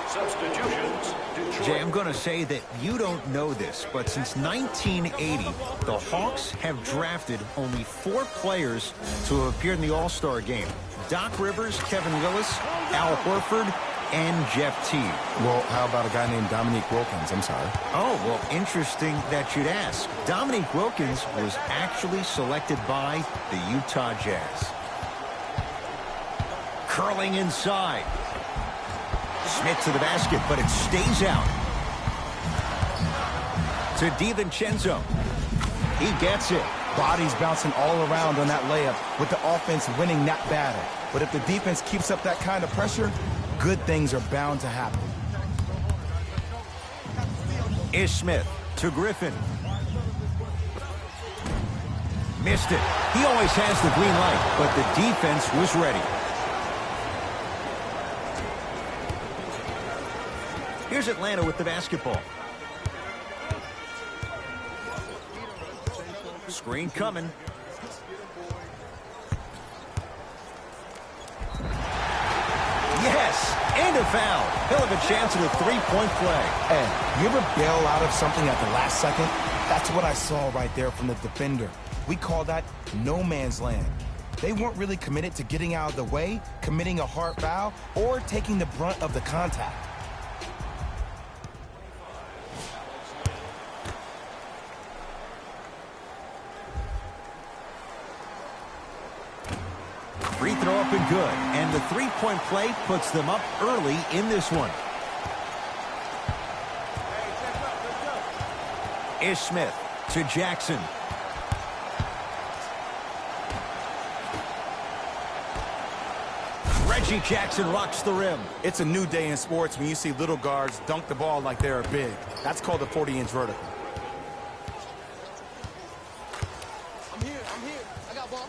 Substitutions. Detroit. Jay, I'm going to say that you don't know this, but since 1980, the Hawks have drafted only 4 players to have appeared in the All-Star game. Doc Rivers, Kevin Willis, Al Horford, and Jeff Teague. Well, how about a guy named Dominique Wilkins? I'm sorry. Oh, well, interesting that you'd ask. Dominique Wilkins was actually selected by the Utah Jazz. Curling inside. Smith to the basket, but it stays out. To DiVincenzo. He gets it. Bodies bouncing all around on that layup with the offense winning that battle. But if the defense keeps up that kind of pressure, good things are bound to happen. Ish Smith to Griffin. Missed it. He always has the green light, but the defense was ready. Here's Atlanta with the basketball. Screen coming. Yes, and a foul. He'll have a chance at a three-point play. Hey, you ever bail out of something at the last second? That's what I saw right there from the defender. We call that no man's land. They weren't really committed to getting out of the way, committing a hard foul, or taking the brunt of the contact. Free throw up and good. And the three-point play puts them up early in this one. Ish Smith to Jackson. Reggie Jackson rocks the rim. It's a new day in sports when you see little guards dunk the ball like they're big. That's called a 40-inch vertical. I'm here. I got ball.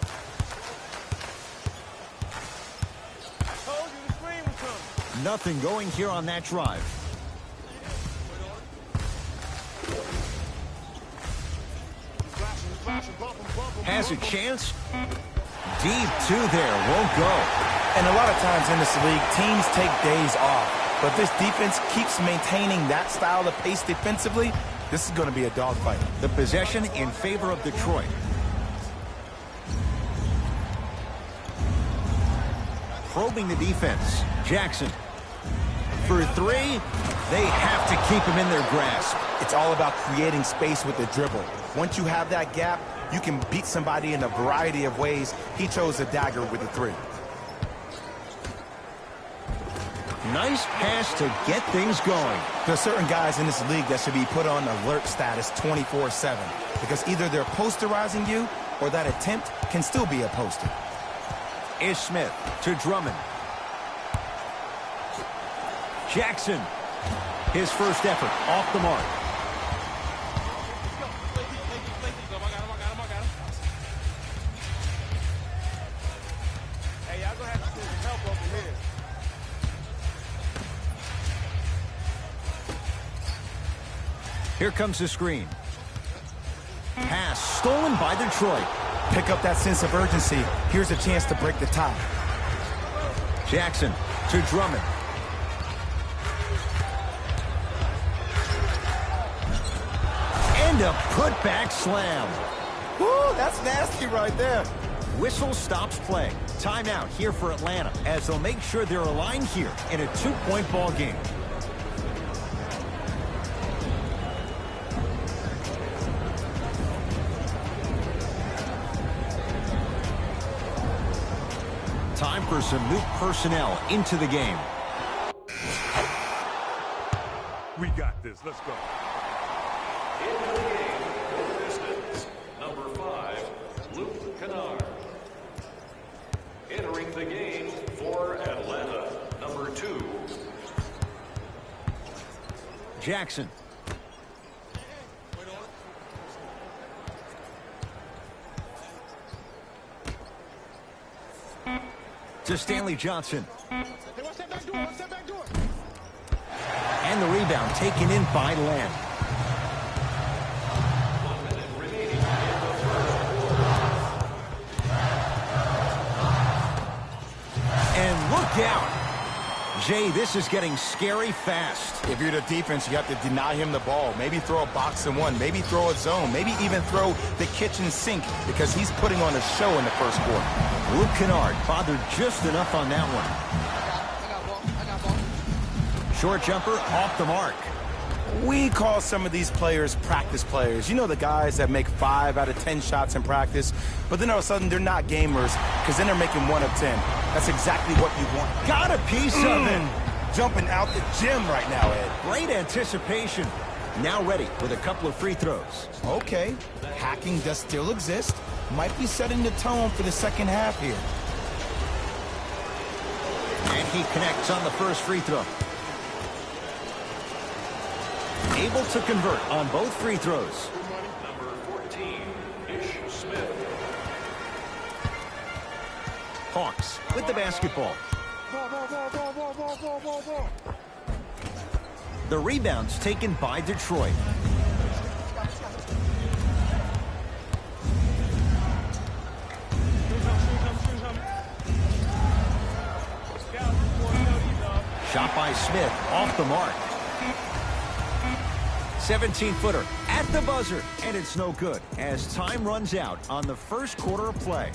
Told you the screen was coming. Nothing going here on that drive. Has a chance. Deep two there. Won't go. And a lot of times in this league, teams take days off. But if this defense keeps maintaining that style of pace defensively, this is going to be a dogfight. The possession in favor of Detroit. Probing the defense. Jackson. For three, they have to keep him in their grasp. It's all about creating space with the dribble. Once you have that gap, you can beat somebody in a variety of ways. He chose the dagger with the three. Nice pass to get things going. There are certain guys in this league that should be put on alert status 24/7 because either they're posterizing you or that attempt can still be a poster. Ish Smith to Drummond. Jackson. His first effort off the mark. Hey, y'all gonna have to get some help over here. Here comes the screen. Pass stolen by Detroit. Pick up that sense of urgency. Here's a chance to break the tie. Jackson to Drummond. And a putback slam. Woo, that's nasty right there. Whistle stops play. Timeout here for Atlanta as they'll make sure they're aligned here in a two-point ball game. Time for some new personnel into the game. We got this. Let's go. Into the game for the Pistons, number 5, Luke Kennard. Entering the game for Atlanta, number 2. Jackson. To Stanley Johnson. Hey, watch that back door. Watch that back door. And the rebound taken in by Lamb. 1 minute remaining in the first quarter. And look out. Jay, this is getting scary fast. If you're the defense, you have to deny him the ball. Maybe throw a box and one. Maybe throw a zone. Maybe even throw the kitchen sink because he's putting on a show in the first quarter. Luke Kennard bothered just enough on that one. Short jumper off the mark. We call some of these players practice players. You know, the guys that make 5 out of 10 shots in practice, but then all of a sudden they're not gamers because then they're making 1 of 10. That's exactly what you want. Got a piece of it. Jumping out the gym right now, Ed. Great anticipation. Now ready with a couple of free throws. Okay, hacking does still exist. Might be setting the tone for the second half here. And he connects on the first free throw. Able to convert on both free throws. Number 14, Ish Smith. Hawks with the basketball. The rebound's taken by Detroit. Shot by Smith off the mark. 17-footer at the buzzer, and it's no good as time runs out on the first quarter of play.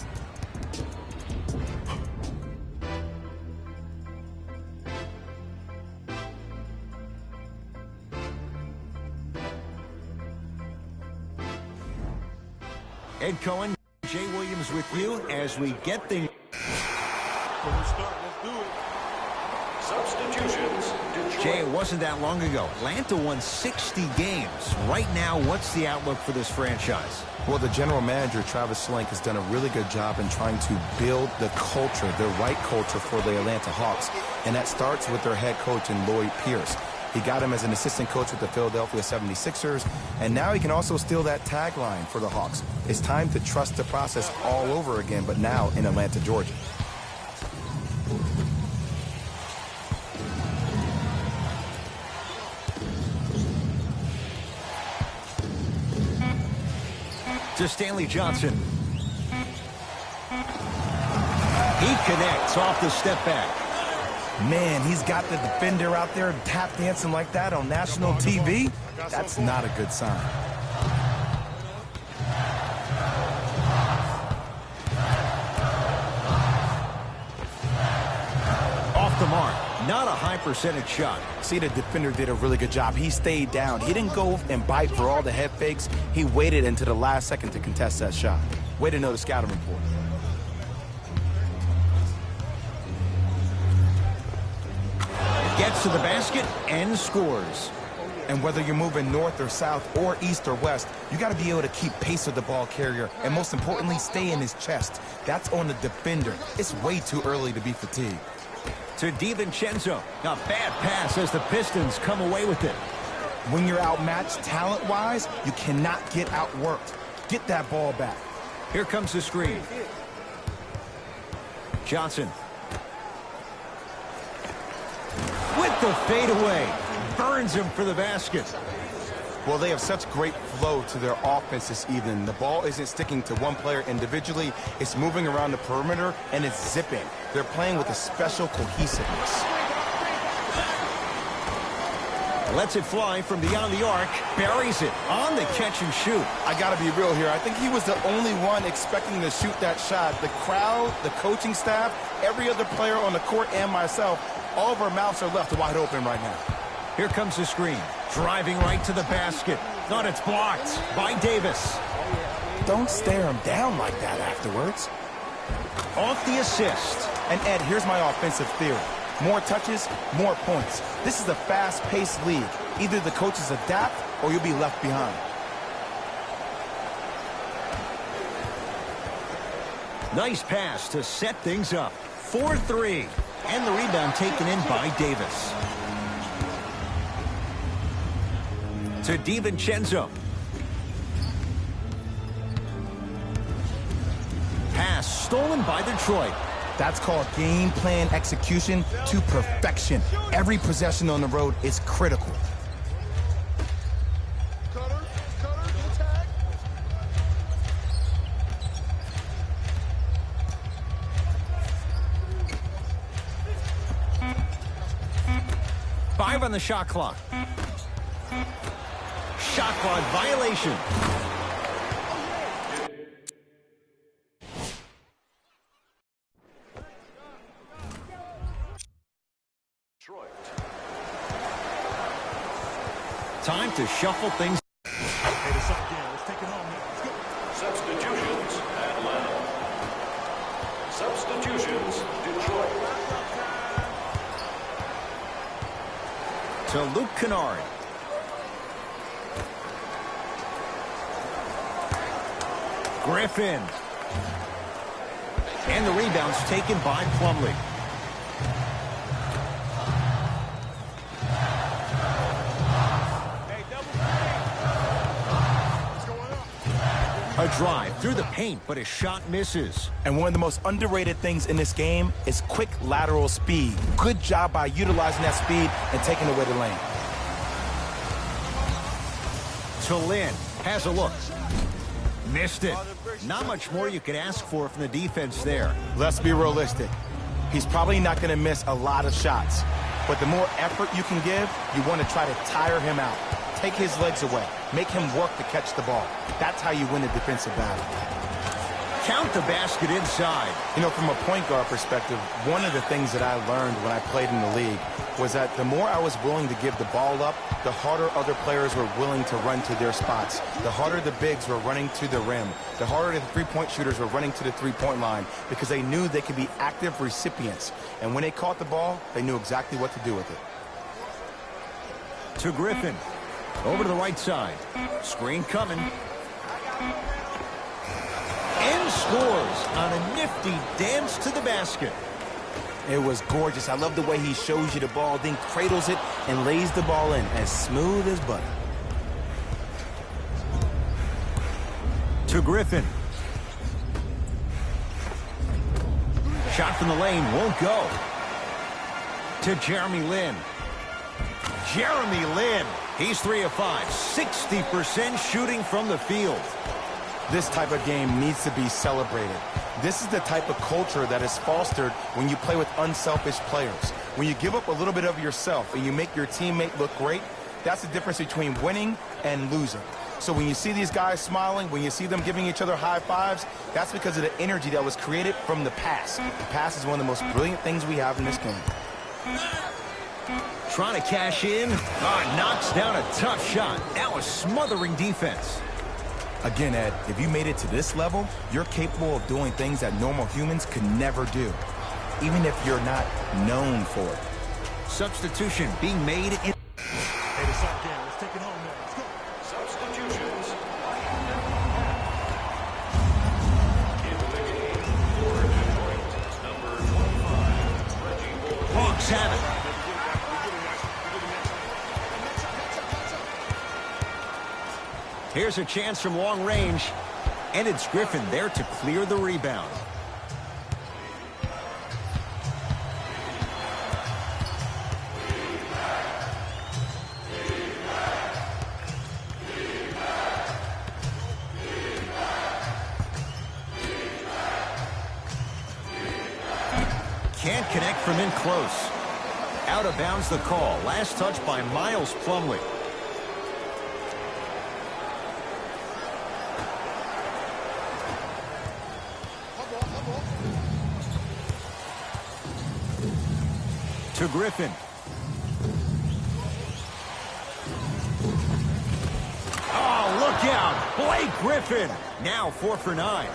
Ed Cohen, Jay Williams with you as we get things. Let's do it. Substitutions. Detroit. Jay, it wasn't that long ago. Atlanta won 60 games. Right now, what's the outlook for this franchise? Well, the general manager, Travis Schlenk, has done a really good job in trying to build the culture, the right culture for the Atlanta Hawks. And that starts with their head coach in Lloyd Pierce. He got him as an assistant coach with the Philadelphia 76ers, and now he can also steal that tagline for the Hawks. It's time to trust the process all over again, but now in Atlanta, Georgia. To Stanley Johnson. He connects off the step back. Man, he's got the defender out there tap dancing like that on national TV. That's not a good sign. Off the mark. Not a high percentage shot. See, the defender did a really good job. He stayed down. He didn't go and bite for all the head fakes. He waited until the last second to contest that shot. Way to know the scouting report. Gets to the basket and scores. And whether you're moving north or south or east or west, you got to be able to keep pace with the ball carrier and most importantly, stay in his chest. That's on the defender. It's way too early to be fatigued. To DiVincenzo. A bad pass as the Pistons come away with it. When you're outmatched talent-wise, you cannot get outworked. Get that ball back. Here comes the screen. Johnson. With the fadeaway. Burns him for the basket. Well, they have such great flow to their offense this evening. The ball isn't sticking to one player individually. It's moving around the perimeter, and it's zipping. They're playing with a special cohesiveness. Lets it fly from beyond the arc. Buries it on the catch and shoot. I got to be real here. I think he was the only one expecting to shoot that shot. The crowd, the coaching staff, every other player on the court, and myself, all of our mouths are left wide open right now. Here comes the screen. Driving right to the basket. But it's blocked by Davis. Don't stare him down like that afterwards. Off the assist. And Ed, here's my offensive theory. More touches, more points. This is a fast-paced league. Either the coaches adapt or you'll be left behind. Nice pass to set things up. 4-3. And the rebound taken in by Davis. To DiVincenzo. Pass stolen by Detroit. That's called game plan execution to perfection. Every possession on the road is critical. 5 on the shot clock. Shot clock violation. Detroit. Time to shuffle things. Hey, the shot again. Let's take it home now. Let's go. Substitutions, Atlanta. Substitutions, Detroit. To Luke Kennard. Griffin. And the rebound's taken by Plumlee. A drive through the paint, but his shot misses. And one of the most underrated things in this game is quick lateral speed. Good job by utilizing that speed and taking away the lane. To Lynn, has a look. Missed it. Not much more you could ask for from the defense there. Let's be realistic. He's probably not going to miss a lot of shots. But the more effort you can give, you want to try to tire him out. Take his legs away. Make him work to catch the ball. That's how you win a defensive battle. Count the basket inside. You know, from a point guard perspective, one of the things that I learned when I played in the league was that the more I was willing to give the ball up, the harder other players were willing to run to their spots. The harder the bigs were running to the rim. The harder the three-point shooters were running to the three-point line because they knew they could be active recipients. And when they caught the ball, they knew exactly what to do with it. To Griffin. Over to the right side. Screen coming. And scores on a nifty dance to the basket. It was gorgeous. I love the way he shows you the ball, then cradles it and lays the ball in as smooth as butter. To Griffin. Shot from the lane won't go. To Jeremy Lin. Jeremy Lin. He's 3 of 5. 60% shooting from the field. This type of game needs to be celebrated. This is the type of culture that is fostered when you play with unselfish players. When you give up a little bit of yourself and you make your teammate look great, that's the difference between winning and losing. So when you see these guys smiling, when you see them giving each other high fives, that's because of the energy that was created from the pass. The pass is one of the most brilliant things we have in this game. Trying to cash in. Knocks down a tough shot. Now a smothering defense. Again, Ed, if you made it to this level, you're capable of doing things that normal humans could never do, even if you're not known for it. Substitution being made in... Hey, the shot again. Let's take it home now. Let's go. Substitutions. Into the game for Detroit, number 25, Reggie Bullock. Hawks have it. Here's a chance from long range. And it's Griffin there to clear the rebound. Can't connect from in close. Out of bounds the call. Last touch by Miles Plumlee. To Griffin. Oh, look out. Blake Griffin. Now 4 for 9.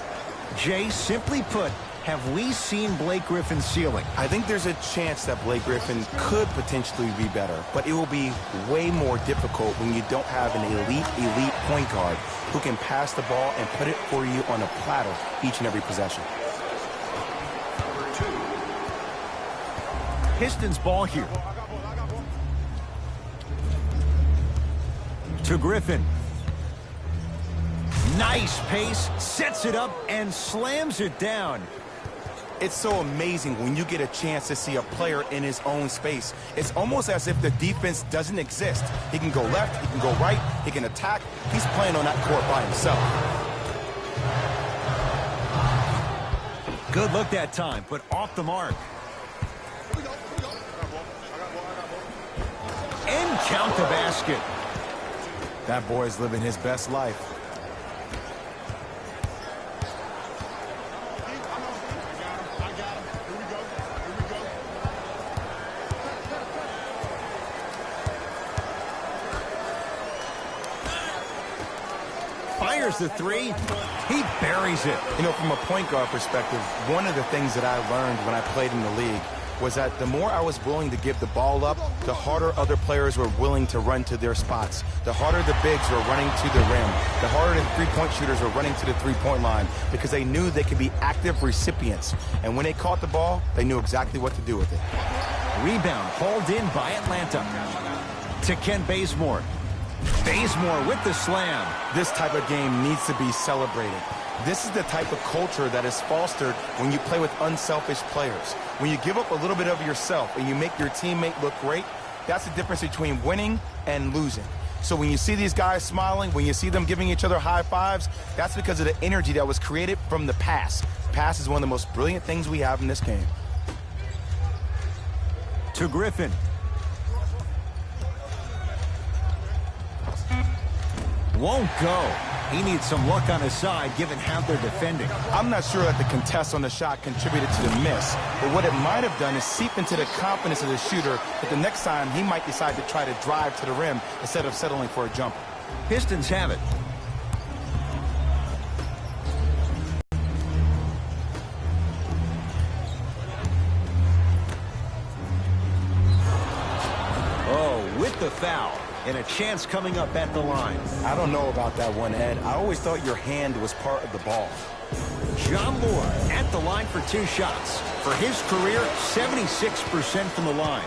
Jay, simply put, have we seen Blake Griffin's ceiling? I think there's a chance that Blake Griffin could potentially be better, but it will be way more difficult when you don't have an elite point guard who can pass the ball and put it for you on a platter each and every possession. Pistons ball here. To Griffin. Nice pace, sets it up, and slams it down. It's so amazing when you get a chance to see a player in his own space. It's almost as if the defense doesn't exist. He can go left, he can go right, he can attack. He's playing on that court by himself. Good look that time, but off the mark. count the basket. That boy's living his best life. Fires the three. He buries it. You know, from a point guard perspective, one of the things that I learned when I played in the league was that the more I was willing to give the ball up, the harder other players were willing to run to their spots. The harder the bigs were running to the rim. The harder the three-point shooters were running to the three-point line because they knew they could be active recipients. And when they caught the ball, they knew exactly what to do with it. Rebound hauled in by Atlanta. To Ken Bazemore. Bazemore with the slam. This type of game needs to be celebrated. This is the type of culture that is fostered when you play with unselfish players. When you give up a little bit of yourself and you make your teammate look great, that's the difference between winning and losing. So when you see these guys smiling, when you see them giving each other high fives, that's because of the energy that was created from the pass. Pass is one of the most brilliant things we have in this game. To Griffin. Won't go. He needs some luck on his side, given how they're defending. I'm not sure that the contest on the shot contributed to the miss, but what it might have done is seep into the confidence of the shooter that the next time he might decide to try to drive to the rim instead of settling for a jumper. Pistons have it. Oh, with the foul. And a chance coming up at the line. I don't know about that one, Ed. I always thought your hand was part of the ball. John Moore at the line for 2 shots. For his career, 76% from the line.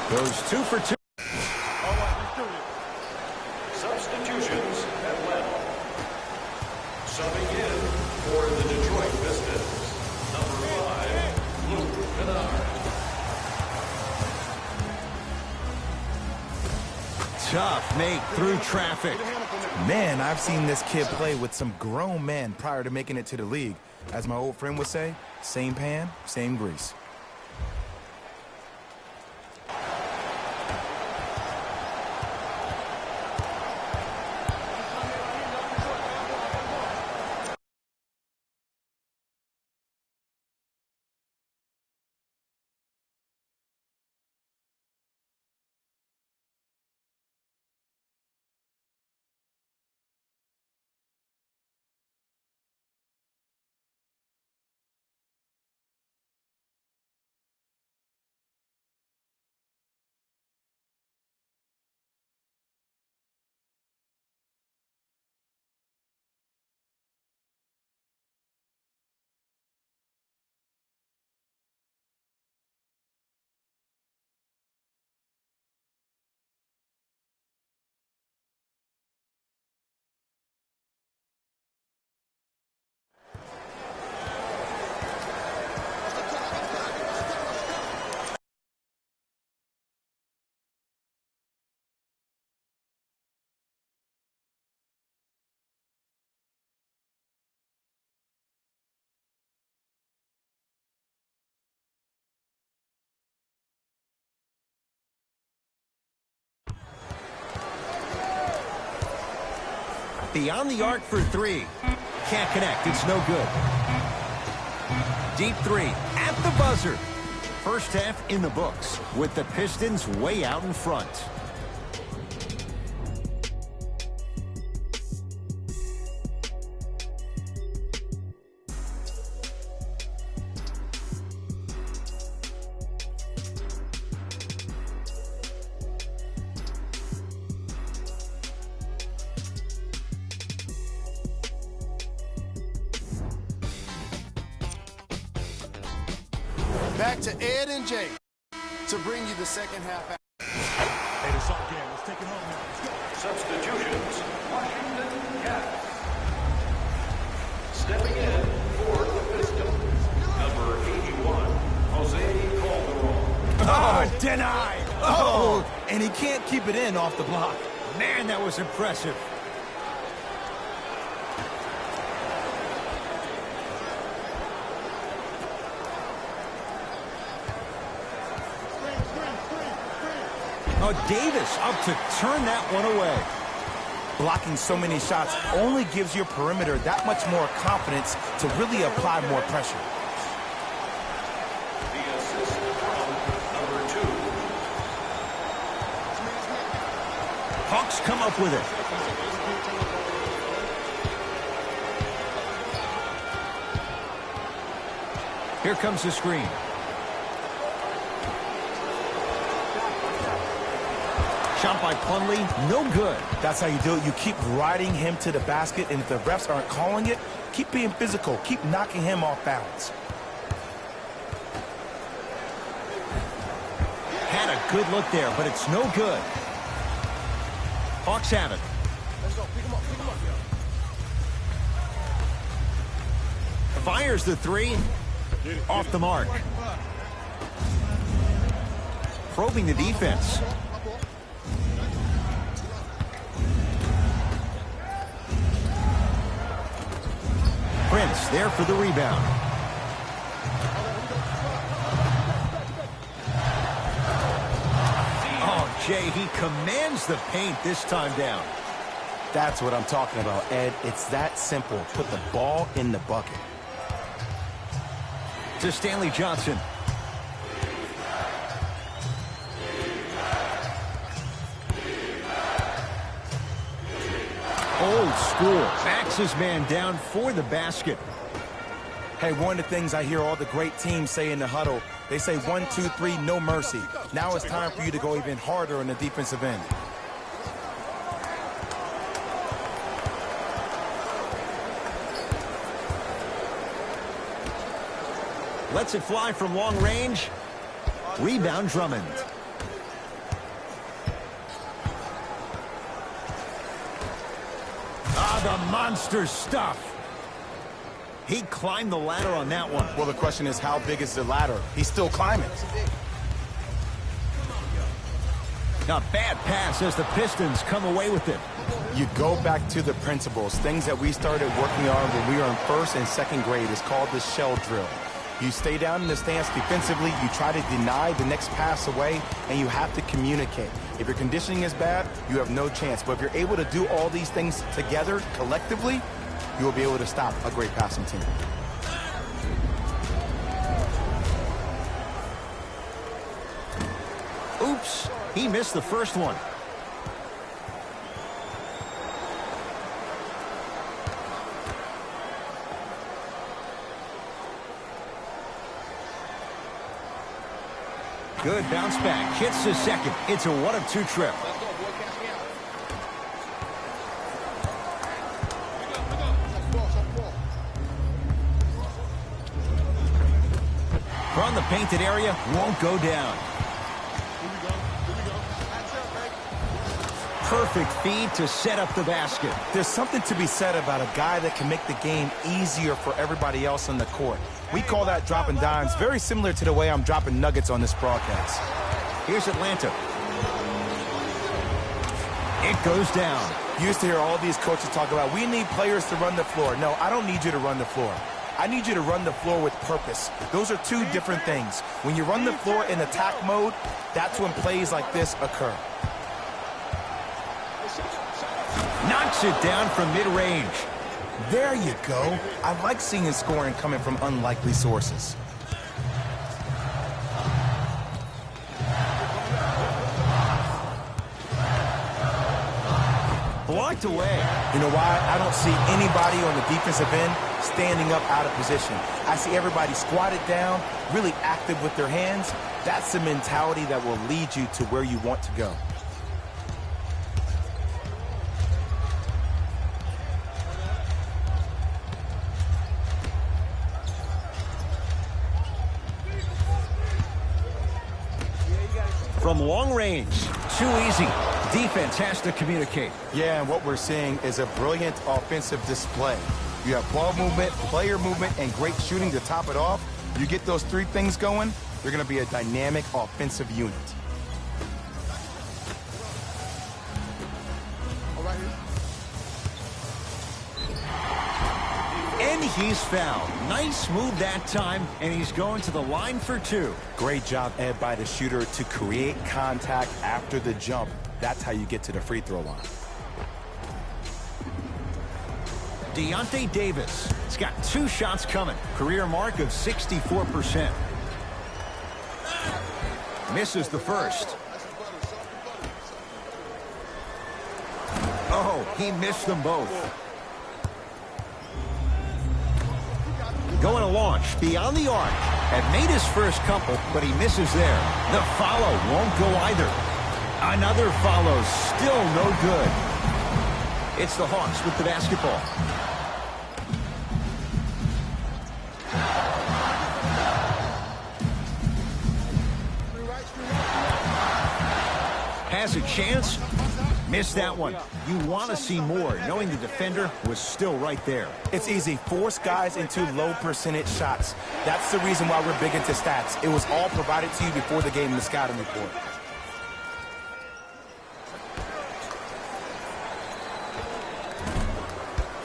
Goes 2 for 2. All right, let's do it. Substitutions, Atlanta. Subbing in for the Detroit Pistons, number 5, Luke Kennard. Tough make through traffic. Man, I've seen this kid play with some grown men prior to making it to the league. As my old friend would say, same pan, same grease. Beyond the arc for 3. Can't connect. It's no good. Deep 3 at the buzzer. First half in the books with the Pistons way out in front. Back to Ed and Jay to bring you the second half. Hey, it's all game. Let's take it home now. Let's go. Substitutions, Washington Cats. Stepping in for the Pistons, number 81, Jose Calderon. Oh, denied. Oh, and he can't keep it in off the block. Man, that was impressive. But Davis up to turn that one away. Blocking so many shots only gives your perimeter that much more confidence to really apply more pressure. The assist from number 2. Hawks come up with it. Here comes the screen. Shot by Plumlee, no good. That's how you do it. You keep riding him to the basket, and if the refs aren't calling it, keep being physical. Keep knocking him off balance. Had a good look there, but it's no good. Hawks have it. Let's go. Pick him up. Pick him up, yo. Fires the three. Off the mark. Probing the defense. Prince there for the rebound. Oh, Jay, he commands the paint this time down. That's what I'm talking about, Ed. It's that simple. Put the ball in the bucket. To Stanley Johnson. Old school. Backs his man down for the basket. Hey, one of the things I hear all the great teams say in the huddle, they say 1, 2, 3, no mercy. Now it's time for you to go even harder on the defensive end. Lets it fly from long range. Rebound Drummond. Ah, the monster stuff. He climbed the ladder on that one. Well, the question is, how big is the ladder? He's still climbing. A bad pass as the Pistons come away with it. You go back to the principles, things that we started working on when we were in first and second grade. It's called the shell drill. You stay down in the stance defensively, you try to deny the next pass away, and you have to communicate. If your conditioning is bad, you have no chance. But if you're able to do all these things together, collectively, you will be able to stop a great passing team. Oops, he missed the first one. Good bounce back. Hits the second. It's a 1-of-2 trip. From the painted area, won't go down. Perfect feed to set up the basket. There's something to be said about a guy that can make the game easier for everybody else on the court. We call that dropping dimes, very similar to the way I'm dropping nuggets on this broadcast. Here's Atlanta. It goes down. You used to hear all these coaches talk about, we need players to run the floor. No, I don't need you to run the floor. I need you to run the floor with purpose. Those are two different things. When you run the floor in attack mode, that's when plays like this occur. Knocks it down from mid-range. There you go. I like seeing scoring coming from unlikely sources. Blocked away. You know why? I don't see anybody on the defensive end standing up out of position. I see everybody squatted down, really active with their hands. That's the mentality that will lead you to where you want to go. From long range, too easy. Defense has to communicate. Yeah, and what we're seeing is a brilliant offensive display. You have ball movement, player movement, and great shooting to top it off. You get those three things going, you're going to be a dynamic offensive unit. And he's fouled. Nice move that time, and he's going to the line for two. Great job, Ed, by the shooter to create contact after the jump. That's how you get to the free throw line. Deontay Davis. He's got 2 shots coming. Career mark of 64%. Misses the first. Oh, he missed them both. Going to launch beyond the arc. Had made his first couple, but he misses there. The follow won't go either. Another follow, still no good. It's the Hawks with the basketball. Has a chance. Missed that one. You want to see more, knowing the defender was still right there. It's easy. Force guys into low percentage shots. That's the reason why we're big into stats. It was all provided to you before the game in the scouting report.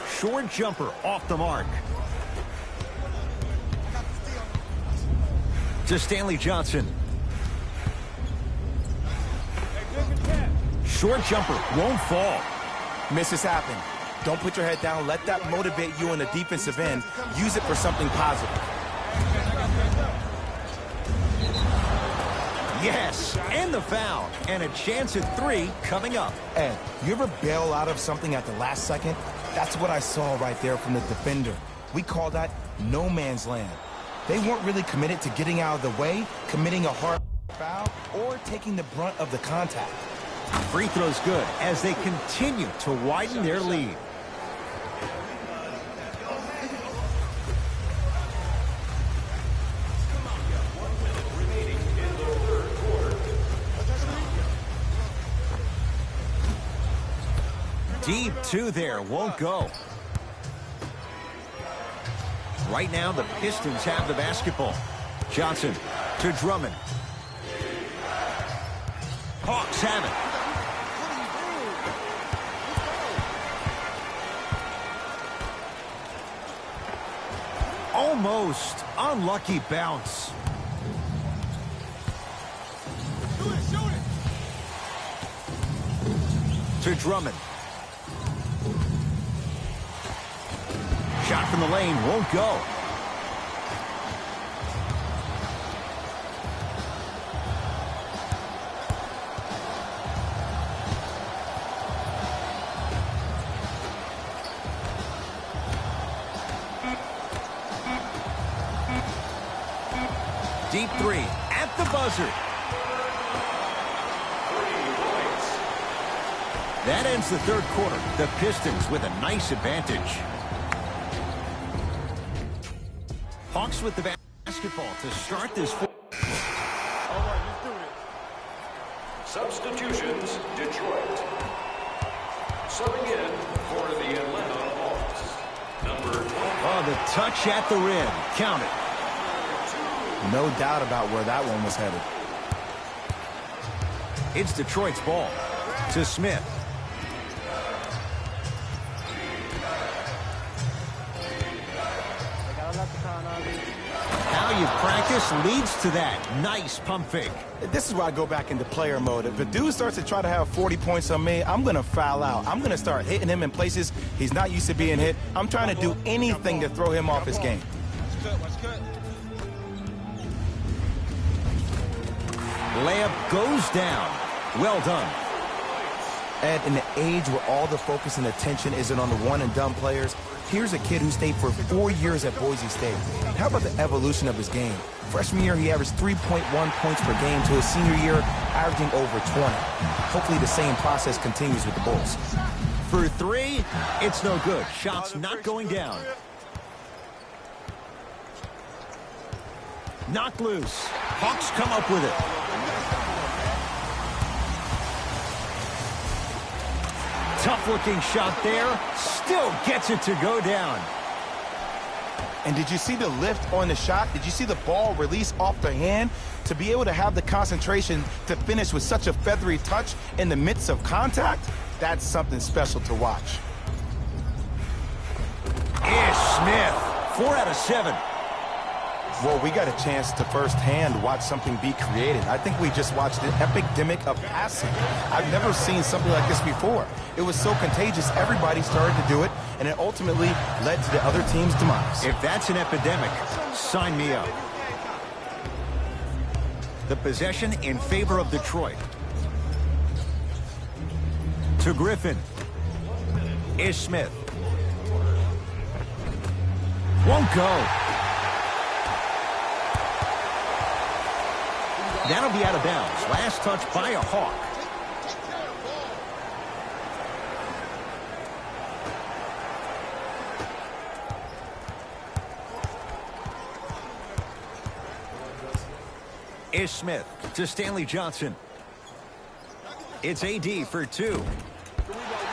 Short jumper off the mark. To Stanley Johnson. Short jumper won't fall. Misses happen. Don't put your head down. Let that motivate you on the defensive end. Use it for something positive. Yes, and the foul. And a chance at 3 coming up. Ed, you ever bail out of something at the last second? That's what I saw right there from the defender. We call that no man's land. They weren't really committed to getting out of the way, committing a hard foul, or taking the brunt of the contact. Free throw's good as they continue to widen their lead. Deep 2 there, won't go. Right now, the Pistons have the basketball. Johnson to Drummond. Hawks have it. Almost unlucky bounce. Shoot it. To Drummond. Shot from the lane won't go. Deep 3 at the buzzer. That ends the third quarter. The Pistons with a nice advantage. Hawks with the basketball to start this. All right, let's do this. Substitutions, Detroit. Subbing in for the Atlanta Hawks. Number 20. Oh, the touch at the rim. Count it. No doubt about where that one was headed. It's Detroit's ball. To Smith. How you practice leads to that. Nice pump fake. This is where I go back into player mode. If a dude starts to try to have 40 points on me, I'm going to foul out. I'm going to start hitting him in places he's not used to being hit. I'm trying to do anything to throw him off his game. Watch cut. Layup goes down. Well done. And in the age where all the focus and attention isn't on the one-and-done players, here's a kid who stayed for 4 years at Boise State. How about the evolution of his game? Freshman year, he averaged 3.1 points per game to his senior year, averaging over 20. Hopefully the same process continues with the Bulls. For 3, it's no good. Shots not going down. Knocked loose. Hawks come up with it. Tough-looking shot there. Still gets it to go down. And did you see the lift on the shot? Did you see the ball release off the hand? To be able to have the concentration to finish with such a feathery touch in the midst of contact, that's something special to watch. Ish Smith. 4 out of 7. Well, we got a chance to firsthand watch something be created. I think we just watched an epidemic of passing. I've never seen something like this before. It was so contagious, everybody started to do it, and it ultimately led to the other team's demise. If that's an epidemic, sign me up. The possession in favor of Detroit. To Griffin. Ish Smith. Won't go. That'll be out of bounds. Last touch by a Hawk. Ish Smith to Stanley Johnson. It's AD for 2.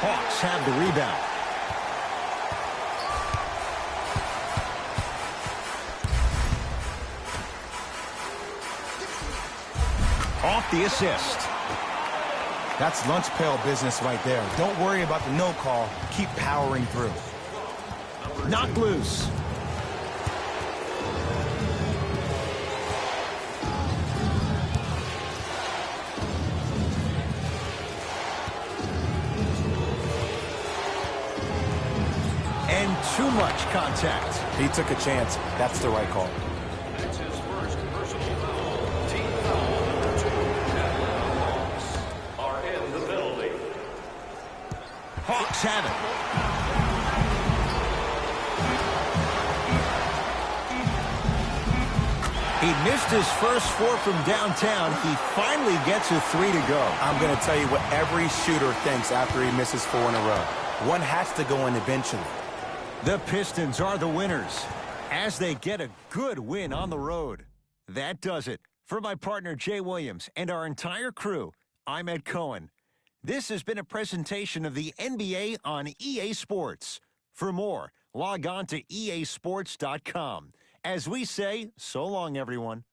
Hawks have the rebound. Off the assist. That's lunch pail business right there. Don't worry about the no call. Keep powering through. Knocked loose. And too much contact. He took a chance. That's the right call. It's his first personal foul. Team foul number 2. Atlanta Hawks are in the penalty. Hawks have it. He missed his first 4 from downtown. He finally gets a 3 to go. I'm going to tell you what every shooter thinks after he misses 4 in a row. One has to go in eventually. The Pistons are the winners as they get a good win on the road. That does it. For my partner Jay Williams and our entire crew, I'm Ed Cohen. This has been a presentation of the NBA on EA Sports. For more, log on to easports.com. As we say, so long, everyone.